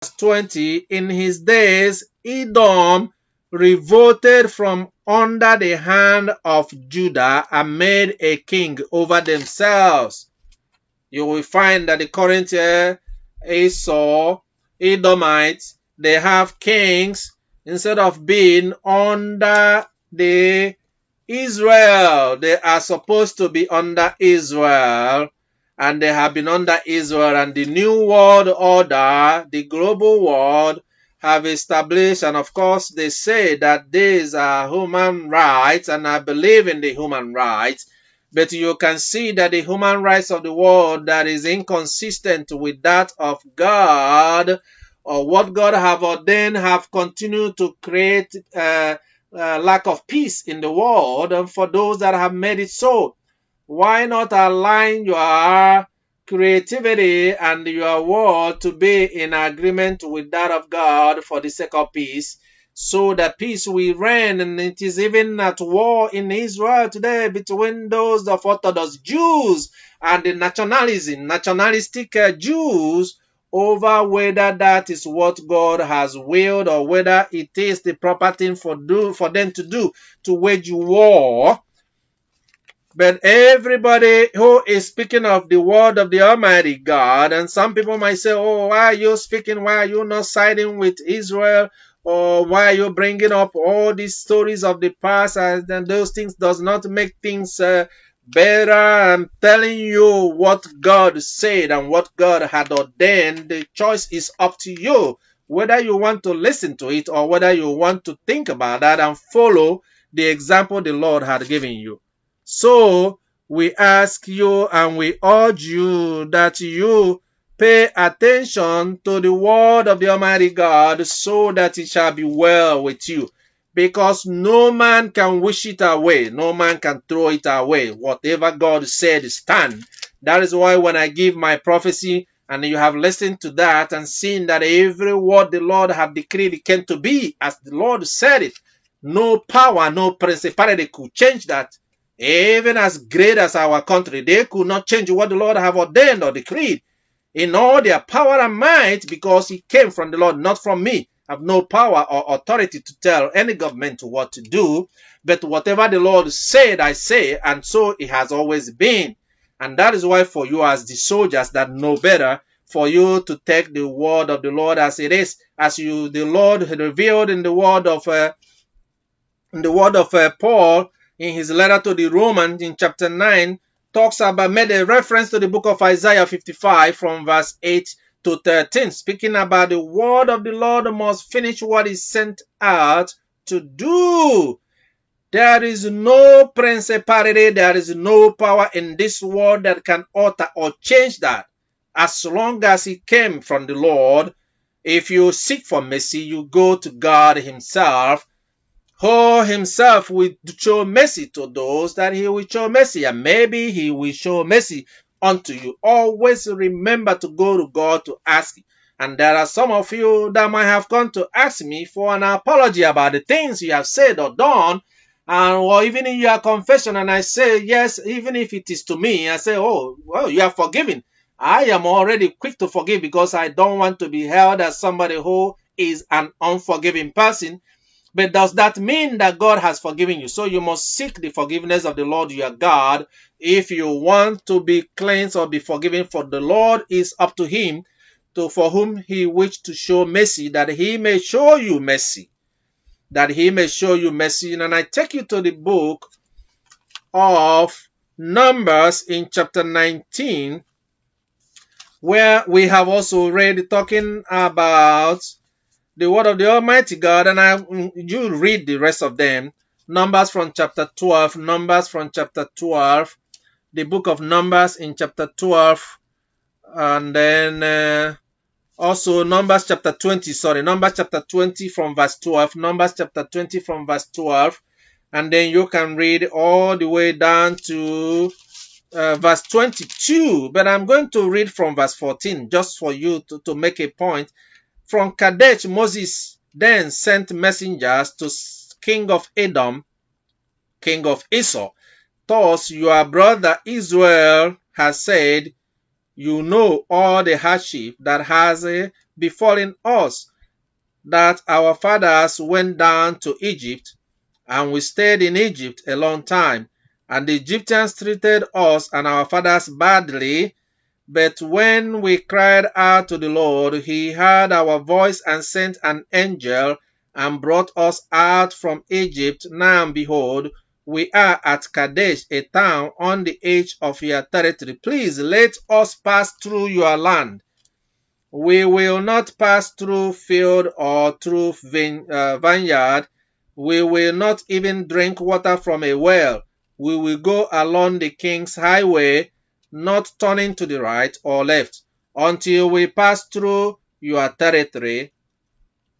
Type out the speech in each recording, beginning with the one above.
20, in his days, Edom revolted from under the hand of Judah and made a king over themselves. You will find that the current Esau, Edomites, they have kings instead of being under the Israel. They are supposed to be under Israel, and they have been under Israel, and the new world order, the global world, have established, and of course they say that these are human rights, and I believe in the human rights, but you can see that the human rights of the world that is inconsistent with that of God, or what God have ordained, have continued to create lack of peace in the world, and for those that have made it so. Why not align your creativity and your world to be in agreement with that of God for the sake of peace, so that peace will reign? And it is even at war in Israel today between those of Orthodox Jews and the nationalistic Jews, over whether that is what God has willed or whether it is the proper thing for them to do, to wage war. But everybody who is speaking of the word of the Almighty God, and some people might say, oh, why are you speaking? Why are you not siding with Israel? Or why are you bringing up all these stories of the past? And those things does not make things better. I'm telling you what God said and what God had ordained. The choice is up to you, whether you want to listen to it or whether you want to think about that and follow the example the Lord had given you. So we ask you and we urge you that you pay attention to the word of the Almighty God, so that it shall be well with you. Because no man can wish it away. No man can throw it away. Whatever God said stand. That is why when I give my prophecy and you have listened to that and seen that every word the Lord have decreed, it came to be as the Lord said it. No power, no principality could change that. Even as great as our country, they could not change what the Lord have ordained or decreed in all their power and might, because it came from the Lord, not from me. I have no power or authority to tell any government what to do, but whatever the Lord said, I say, and so it has always been. And that is why for you as the soldiers that know better, for you to take the word of the Lord as it is, as the Lord revealed in the word of Paul in his letter to the Romans in chapter 9, made a reference to the book of Isaiah 55 from verse 8 to 13, speaking about the word of the Lord must finish what is sent out to do. There is no principality, there is no power in this world that can alter or change that. As long as it came from the Lord, if you seek for mercy, you go to God himself, who himself will show mercy to those that he will show mercy, and maybe he will show mercy unto you. Always remember to go to God to ask. And there are some of you that might have come to ask me for an apology about the things you have said or done, or even in your confession, and I say, yes, even if it is to me, I say, oh, well, you are forgiven. I am already quick to forgive, because I don't want to be held as somebody who is an unforgiving person. But does that mean that God has forgiven you? So you must seek the forgiveness of the Lord your God if you want to be cleansed or be forgiven, for the Lord is up to him, for whom he wished to show mercy, that he may show you mercy. That he may show you mercy. And I take you to the book of Numbers in chapter 19, where we have also read talking about the word of the Almighty God, and you read the rest of them. Numbers from chapter 12, the book of Numbers in chapter 12, and then also Numbers chapter 20, Numbers chapter 20 from verse 12, Numbers chapter 20 from verse 12, and then you can read all the way down to verse 22, but I'm going to read from verse 14 just for you to make a point. From Kadesh, Moses then sent messengers to king of Edom, king of Esau. Thus your brother Israel has said, you know all the hardship that has befallen us that our fathers went down to Egypt, and we stayed in Egypt a long time, and the Egyptians treated us and our fathers badly. But when we cried out to the Lord, he heard our voice and sent an angel and brought us out from Egypt. Now behold, we are at Kadesh, a town on the edge of your territory. Please let us pass through your land. We will not pass through field or through vineyard. We will not even drink water from a well. We will go along the king's highway, not turning to the right or left, until we pass through your territory.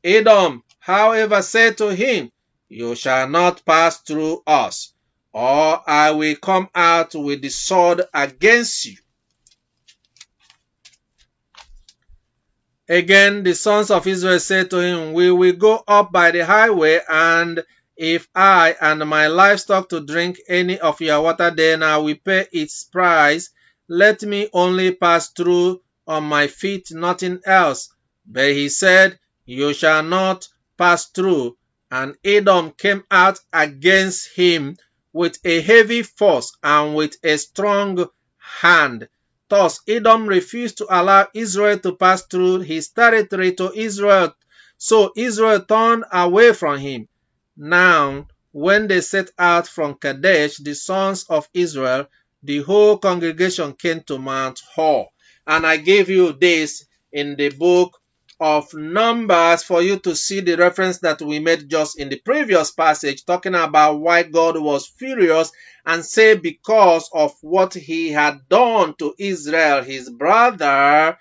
Edom, however, said to him, You shall not pass through us, or I will come out with the sword against you. Again, the sons of Israel said to him, We will go up by the highway, and if I and my livestock to drink any of your water, then I will pay its price. Let me only pass through on my feet, nothing else. But he said, You shall not pass through. And Edom came out against him with a heavy force and with a strong hand. Thus, Edom refused to allow Israel to pass through his territory to Israel, so Israel turned away from him. Now, when they set out from Kadesh, the sons of Israel, the whole congregation came to Mount Hor. And I gave you this in the book of Numbers for you to see the reference that we made just in the previous passage, talking about why God was furious and say because of what he had done to Israel, his brother,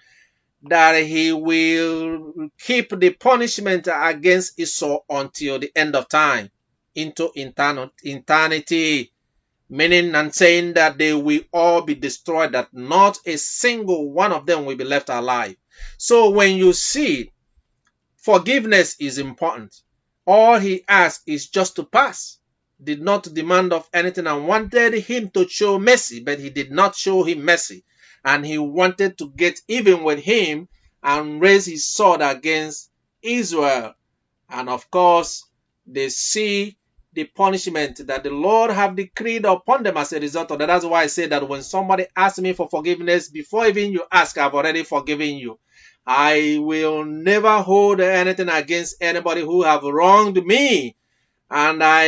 that he will keep the punishment against Esau until the end of time, into eternity, meaning and saying that they will all be destroyed, that not a single one of them will be left alive. So when you see forgiveness is important, all he asked is just to pass, did not demand of anything, and wanted him to show mercy, but he did not show him mercy, and he wanted to get even with him and raise his sword against Israel. And of course, they see the punishment that the Lord have decreed upon them as a result of that. That's why I say that when somebody asks me for forgiveness, before even you ask, I've already forgiven you. I will never hold anything against anybody who have wronged me, and I